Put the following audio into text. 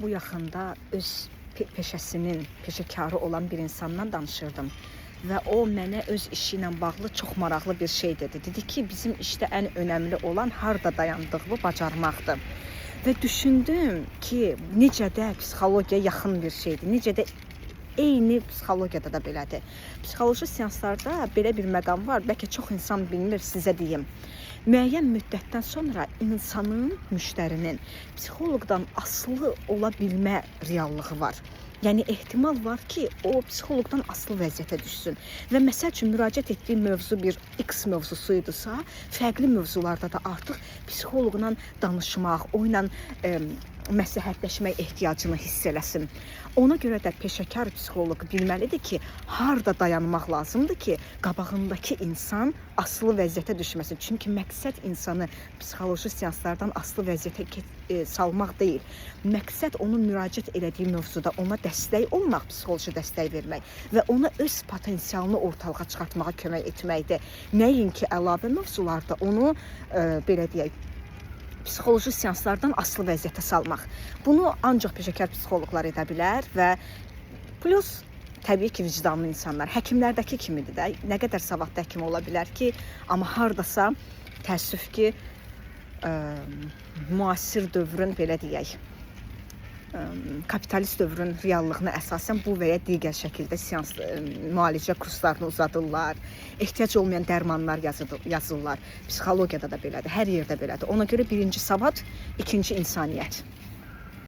bu yaxında öz peşəkarı olan bir insandan danışırdım. Və o mənə öz işi ilə bağlı çox maraqlı bir şey dedi. Dedi ki, bizim işdə ən önəmli olan harda dayandığını bacarmaqdır. Və düşündüm ki, necə də psixologiyaya yaxın bir şeydir, necə də eyni psixologiyada da belədir. Psixoloji seanslarda belə bir məqam var, bəlkə çox insan bilmir, sizə deyim. Müəyyən müddətdən sonra insanın, müştərinin psixoloqdan asılı ola bilmə reallığı var. Yəni ehtimal var ki, o psixoloqdan asılı vəziyyətə düşsün. Və məsəl üçün müraciət etdiyi mövzu bir X mövzusuydusa, fərqli mövzularda da artıq psixoloqla danışmaq, onunla məsləhətləşmək ehtiyacını hiss eləsin. Ona görə də peşəkar psixoloq bilməlidir ki, harda dayanmaq lazımdır ki, qabağındakı insan asılı vəziyyətə düşməsin. Çünki məqsəd insanı psixoloji seanslardan asılı vəziyyətə salmaq deyil. Məqsəd onun müraciət elədiyi mövzuda ona dəstək olmaq, psixoloji dəstək vermək və ona öz potensialını ortalığa çıxartmağa kömək etməkdir. Nəinki əlavə mövzularda onu belə deyək, psixoloji seanslardan asılı vəziyyətə salmaq. Bunu ancaq peşəkar psixoloqlar edə bilər və plus təbii ki, vicdanlı insanlar, həkimlərdəki kimidir də, nə qədər savadlı həkim ola bilər ki, amma hardasa təəssüf ki, müasir dövrün, belə deyək, kapitalist dövrün reallığına əsasən bu və ya digər şəkildə seans müalicə kurslarını uzadırlar, ehtiyac olmayan dərmanlar yazırlar. Psixologiyada da belədir, hər yerdə belədir. Ona görə birinci savad, ikinci insaniyyət.